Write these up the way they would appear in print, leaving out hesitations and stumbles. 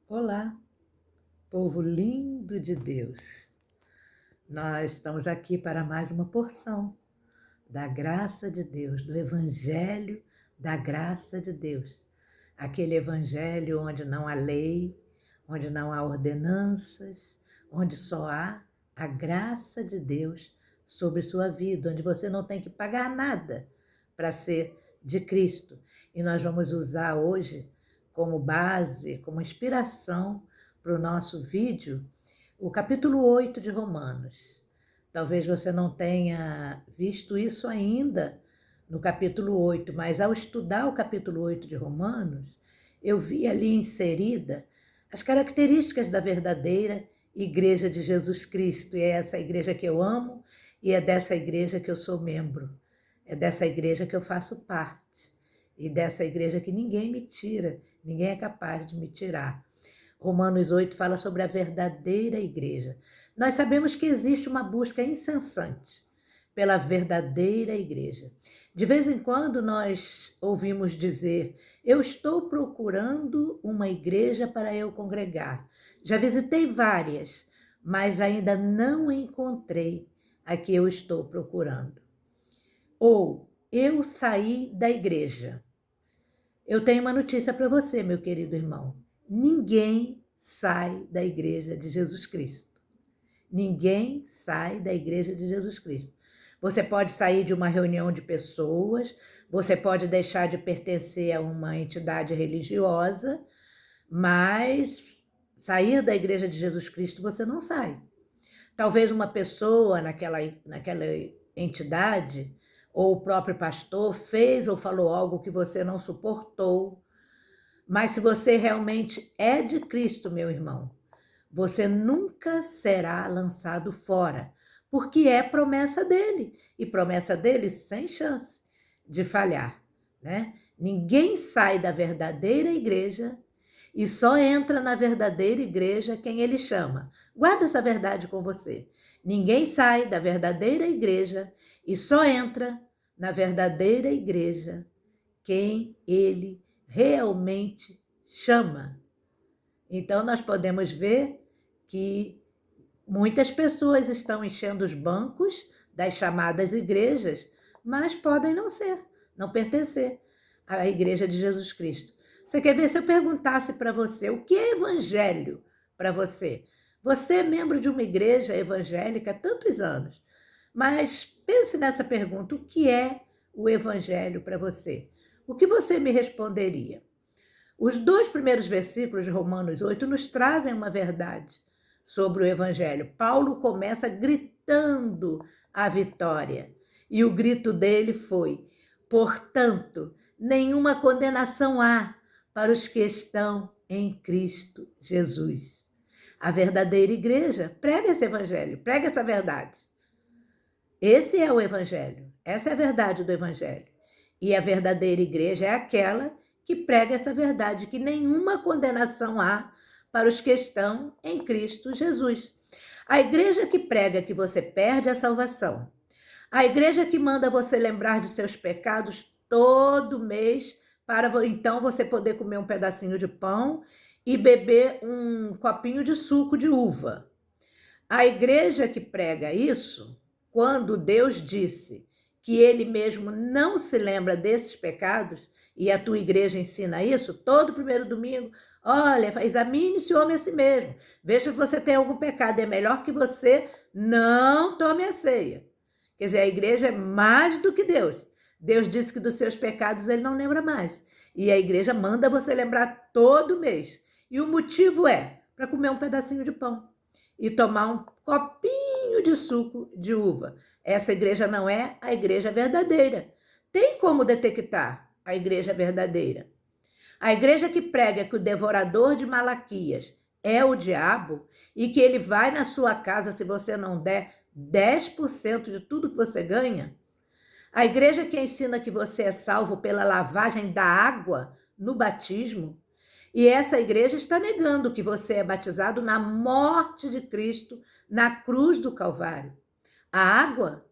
Olá, povo lindo de Deus. Nós estamos aqui para mais uma porção da graça de Deus, do Evangelho da graça de Deus. Aquele Evangelho onde não há lei, onde não há ordenanças, onde só há a graça de Deus sobre sua vida, onde você não tem que pagar nada para ser de Cristo. E nós vamos usar hoje como base, como inspiração para o nosso vídeo, o capítulo 8 de Romanos. Talvez você não tenha visto isso ainda no capítulo 8, mas ao estudar o capítulo 8 de Romanos, eu vi ali inserida as características da verdadeira Igreja de Jesus Cristo. E é essa igreja que eu amo e é dessa igreja que eu sou membro. É dessa igreja que eu faço parte. E dessa igreja que ninguém me tira, ninguém é capaz de me tirar. Romanos 8 fala sobre a verdadeira igreja. Nós sabemos que existe uma busca incessante pela verdadeira igreja. De vez em quando nós ouvimos dizer: eu estou procurando uma igreja para eu congregar. Já visitei várias, mas ainda não encontrei a que eu estou procurando. Ou eu saí da igreja. Eu tenho uma notícia para você, meu querido irmão. Ninguém sai da igreja de Jesus Cristo. Ninguém sai da igreja de Jesus Cristo. Você pode sair de uma reunião de pessoas, você pode deixar de pertencer a uma entidade religiosa, mas sair da igreja de Jesus Cristo você não sai. Talvez uma pessoa naquela entidade, ou o próprio pastor, fez ou falou algo que você não suportou, mas se você realmente é de Cristo, meu irmão, você nunca será lançado fora, porque é promessa dele, e promessa dele sem chance de falhar, né? Ninguém sai da verdadeira igreja e só entra na verdadeira igreja quem ele chama. Guarda essa verdade com você. Ninguém sai da verdadeira igreja e só entra na verdadeira igreja quem ele realmente chama. Então, nós podemos ver que muitas pessoas estão enchendo os bancos das chamadas igrejas, mas podem não ser, não pertencer à igreja de Jesus Cristo. Você quer ver se eu perguntasse para você o que é evangelho para você? Você é membro de uma igreja evangélica há tantos anos, mas pense nessa pergunta: o que é o evangelho para você? O que você me responderia? Os 2 primeiros versículos de Romanos 8 nos trazem uma verdade sobre o Evangelho. Paulo começa gritando a vitória. E o grito dele foi: portanto, nenhuma condenação há para os que estão em Cristo Jesus. A verdadeira igreja prega esse Evangelho, prega essa verdade. Esse é o Evangelho, essa é a verdade do Evangelho. E a verdadeira igreja é aquela que prega essa verdade, que nenhuma condenação há para os que estão em Cristo Jesus. A igreja que prega que você perde a salvação, a igreja que manda você lembrar de seus pecados todo mês, para então você poder comer um pedacinho de pão e beber um copinho de suco de uva. A igreja que prega isso, quando Deus disse que ele mesmo não se lembra desses pecados, e a tua igreja ensina isso, todo primeiro domingo, olha, examine-se o homem a si mesmo, veja se você tem algum pecado, é melhor que você não tome a ceia. Quer dizer, a igreja é mais do que Deus. Deus disse que dos seus pecados ele não lembra mais. E a igreja manda você lembrar todo mês. E o motivo é para comer um pedacinho de pão e tomar um copinho de suco de uva. Essa igreja não é a igreja verdadeira. Tem como detectar a igreja verdadeira? A igreja que prega que o devorador de Malaquias é o diabo e que ele vai na sua casa se você não der 10% de tudo que você ganha. A igreja que ensina que você é salvo pela lavagem da água no batismo. E essa igreja está negando que você é batizado na morte de Cristo, na cruz do Calvário. A água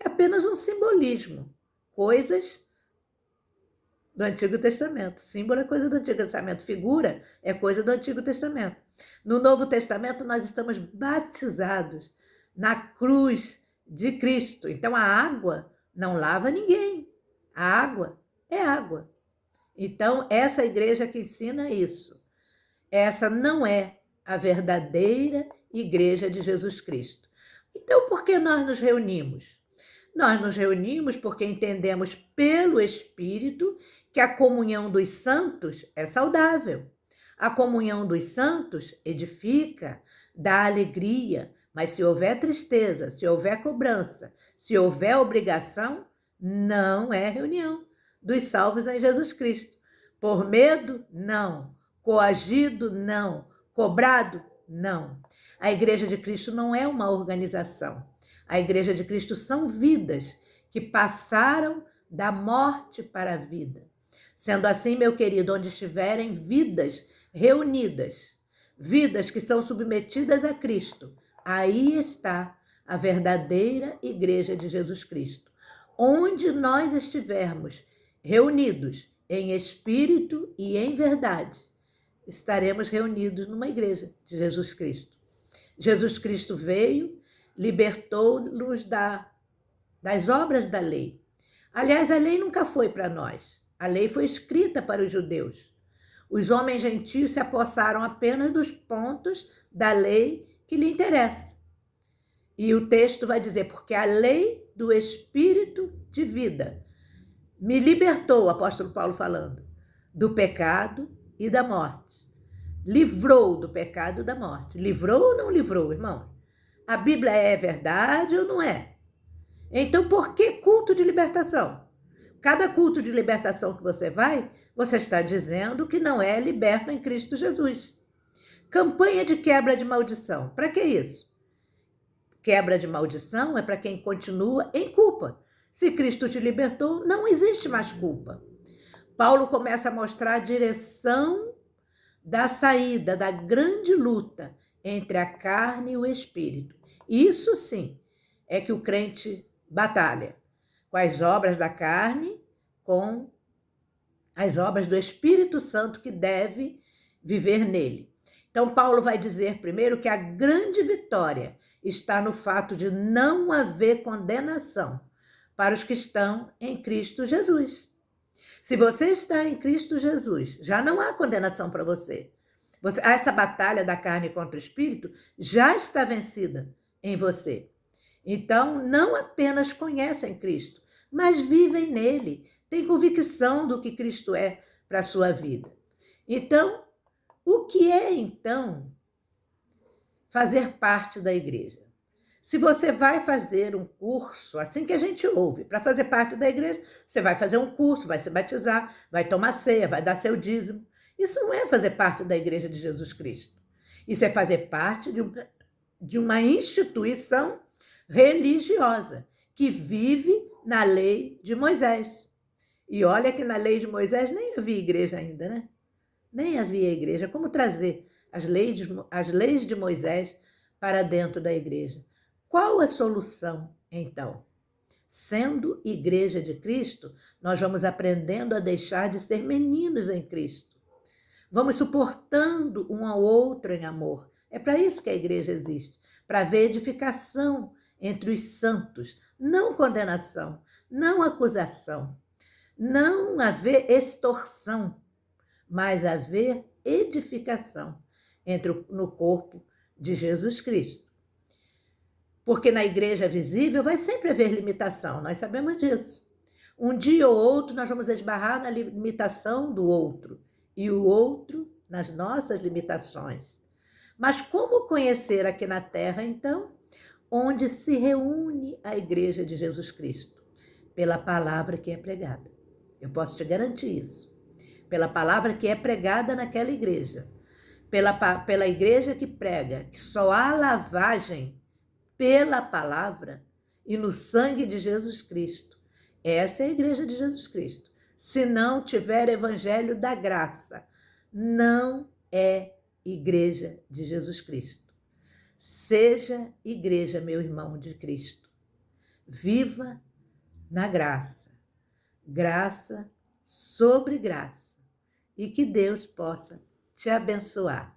é apenas um simbolismo. Coisas do Antigo Testamento. Símbolo é coisa do Antigo Testamento, figura é coisa do Antigo Testamento. No Novo Testamento, nós estamos batizados na cruz de Cristo. Então, a água não lava ninguém. A água é água. Então, essa igreja que ensina isso, essa não é a verdadeira igreja de Jesus Cristo. Então, por que nós nos reunimos? Nós nos reunimos porque entendemos pelo Espírito que a comunhão dos santos é saudável. A comunhão dos santos edifica, dá alegria, mas se houver tristeza, se houver cobrança, se houver obrigação, não é reunião dos salvos em Jesus Cristo. Por medo, não. Coagido, não. Cobrado, não. A Igreja de Cristo não é uma organização. A Igreja de Cristo são vidas que passaram da morte para a vida. Sendo assim, meu querido, onde estiverem vidas reunidas, vidas que são submetidas a Cristo, aí está a verdadeira Igreja de Jesus Cristo. Onde nós estivermos reunidos em espírito e em verdade, estaremos reunidos numa igreja de Jesus Cristo. Jesus Cristo veio, libertou-nos das obras da lei. Aliás, a lei nunca foi para nós. A lei foi escrita para os judeus. Os homens gentios se apossaram apenas dos pontos da lei que lhe interessa. E o texto vai dizer, porque a lei do Espírito de vida me libertou, o apóstolo Paulo falando, do pecado e da morte. Livrou do pecado e da morte. Livrou ou não livrou, irmão? A Bíblia é verdade ou não é? Então, por que culto de libertação? Cada culto de libertação que você vai, você está dizendo que não é liberto em Cristo Jesus. Campanha de quebra de maldição. Para que isso? Quebra de maldição é para quem continua em culpa. Se Cristo te libertou, não existe mais culpa. Paulo começa a mostrar a direção da saída, da grande luta entre a carne e o espírito. Isso sim é que o crente batalha com as obras da carne, com as obras do Espírito Santo que deve viver nele. Então, Paulo vai dizer primeiro que a grande vitória está no fato de não haver condenação para os que estão em Cristo Jesus. Se você está em Cristo Jesus, já não há condenação para você. Essa batalha da carne contra o espírito já está vencida em você. Então, não apenas conhecem Cristo, mas vivem nele, têm convicção do que Cristo é para a sua vida. Então, o que é, então, fazer parte da igreja? Se você vai fazer um curso, assim que a gente ouve, para fazer parte da igreja, você vai fazer um curso, vai se batizar, vai tomar ceia, vai dar seu dízimo. Isso não é fazer parte da igreja de Jesus Cristo. Isso é fazer parte de uma instituição religiosa que vive na lei de Moisés. E olha que na lei de Moisés nem havia igreja ainda, né? Nem havia igreja. Como trazer as leis de Moisés para dentro da igreja? Qual a solução, então? Sendo igreja de Cristo, nós vamos aprendendo a deixar de ser meninos em Cristo. Vamos suportando um ao outro em amor. É para isso que a igreja existe, para haver edificação entre os santos, não condenação, não acusação, não haver extorsão, mas haver edificação no corpo de Jesus Cristo. Porque na igreja visível vai sempre haver limitação, nós sabemos disso. Um dia ou outro nós vamos esbarrar na limitação do outro e o outro nas nossas limitações. Mas como conhecer aqui na terra, então, onde se reúne a igreja de Jesus Cristo? Pela palavra que é pregada. Eu posso te garantir isso. Pela palavra que é pregada naquela igreja. Pela igreja que prega, que só há lavagem pela palavra e no sangue de Jesus Cristo. Essa é a igreja de Jesus Cristo. Se não tiver evangelho da graça, não é igreja de Jesus Cristo. Seja igreja, meu irmão de Cristo. Viva na graça. Graça sobre graça e que Deus possa te abençoar.